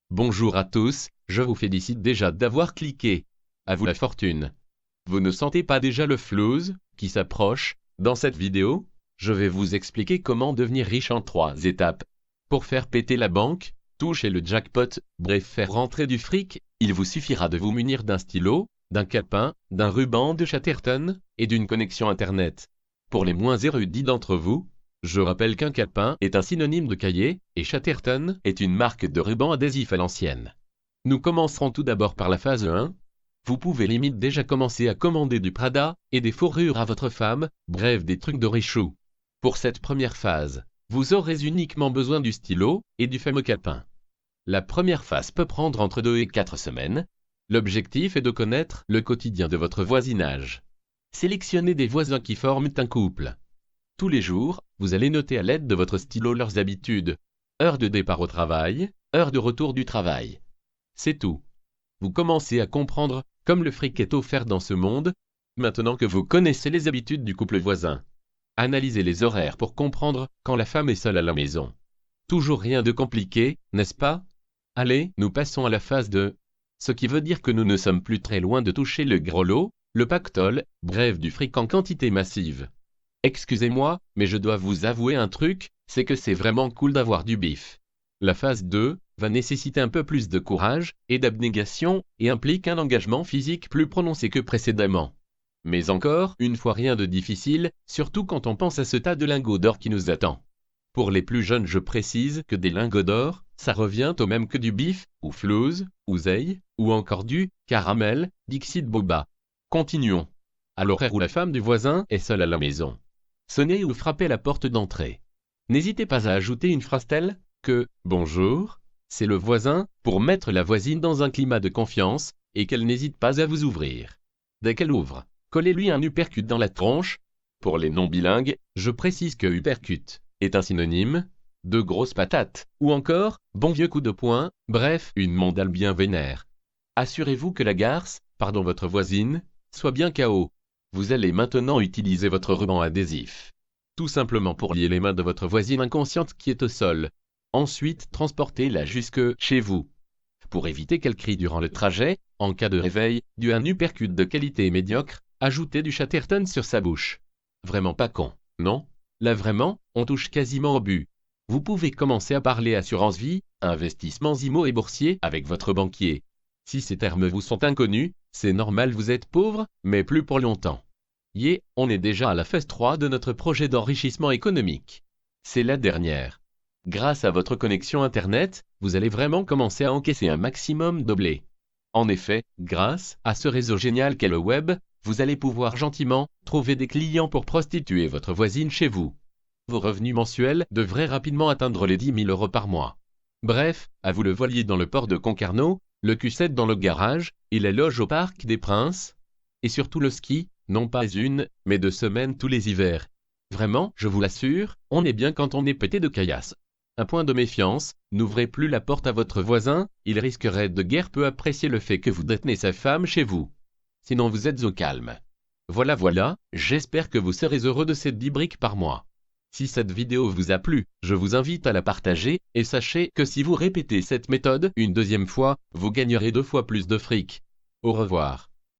Bonjour à tous, je vous félicite déjà d'avoir cliqué. À vous la fortune. Vous ne sentez pas déjà le flouze qui s'approche? Dans cette vidéo, je vais vous expliquer comment devenir riche en 3 étapes. Pour faire péter la banque, toucher le jackpot, bref faire rentrer du fric, il vous suffira de vous munir d'un stylo, d'un calepin, d'un ruban de Chatterton et d'une connexion internet. Pour les moins érudits d'entre vous, je rappelle qu'un calepin est un synonyme de cahier, et Chatterton est une marque de ruban adhésif à l'ancienne. Nous commencerons tout d'abord par la phase 1. Vous pouvez limite déjà commencer à commander du Prada et des fourrures à votre femme, bref des trucs de richou. Pour cette première phase, vous aurez uniquement besoin du stylo et du fameux calepin. La première phase peut prendre entre 2 et 4 semaines. L'objectif est de connaître le quotidien de votre voisinage. Sélectionnez des voisins qui forment un couple. Tous les jours, vous allez noter à l'aide de votre stylo leurs habitudes, heure de départ au travail, heure de retour du travail. C'est tout. Vous commencez à comprendre comme le fric est offert dans ce monde, maintenant que vous connaissez les habitudes du couple voisin. Analysez les horaires pour comprendre quand la femme est seule à la maison. Toujours rien de compliqué, n'est-ce pas? Allez, nous passons à la phase 2. Ce qui veut dire que nous ne sommes plus très loin de toucher le gros lot, le pactole, bref du fric en quantité massive. Excusez-moi, mais je dois vous avouer un truc, c'est que c'est vraiment cool d'avoir du bif. La phase 2 va nécessiter un peu plus de courage et d'abnégation et implique un engagement physique plus prononcé que précédemment. Mais encore une fois rien de difficile, surtout quand on pense à ce tas de lingots d'or qui nous attend. Pour les plus jeunes je précise que des lingots d'or, ça revient au même que du bif, ou flouze, ou zeille, ou encore du caramel, dixit boba. Continuons. À l'horaire où la femme du voisin est seule à la maison. Sonnez ou frappez à la porte d'entrée. N'hésitez pas à ajouter une phrase telle que « Bonjour », c'est le voisin pour mettre la voisine dans un climat de confiance et qu'elle n'hésite pas à vous ouvrir. Dès qu'elle ouvre, collez-lui un uppercut dans la tronche. Pour les non-bilingues, je précise que uppercut est un synonyme de grosse patate ou encore bon vieux coup de poing, bref, une mandale bien vénère. Assurez-vous que la garce, pardon votre voisine, soit bien KO. Vous allez maintenant utiliser votre ruban adhésif. Tout simplement pour lier les mains de votre voisine inconsciente qui est au sol. Ensuite, transportez-la jusque chez vous. Pour éviter qu'elle crie durant le trajet, en cas de réveil, dû à un uppercut de qualité médiocre, ajoutez du Chatterton sur sa bouche. Vraiment pas con, non? Là vraiment, on touche quasiment au but. Vous pouvez commencer à parler assurance vie, investissements IMO et boursiers avec votre banquier. Si ces termes vous sont inconnus, c'est normal, vous êtes pauvre, mais plus pour longtemps. On est déjà à la phase 3 de notre projet d'enrichissement économique. C'est la dernière. Grâce à votre connexion Internet, vous allez vraiment commencer à encaisser un maximum de blé. En effet, grâce à ce réseau génial qu'est le web, vous allez pouvoir gentiment trouver des clients pour prostituer votre voisine chez vous. Vos revenus mensuels devraient rapidement atteindre les 10 000 € par mois. Bref, à vous le voilier dans le port de Concarneau, le Q7 dans le garage, et les loges au Parc des Princes. Et surtout le ski, non pas une, mais 2 semaines tous les hivers. Vraiment, je vous l'assure, on est bien quand on est pété de caillasse. Un point de méfiance, n'ouvrez plus la porte à votre voisin, il risquerait de guère peu apprécier le fait que vous détenez sa femme chez vous. Sinon vous êtes au calme. Voilà, j'espère que vous serez heureux de ces 10 briques par mois. Si cette vidéo vous a plu, je vous invite à la partager, et sachez que si vous répétez cette méthode une deuxième fois, vous gagnerez 2 fois plus de fric. Au revoir.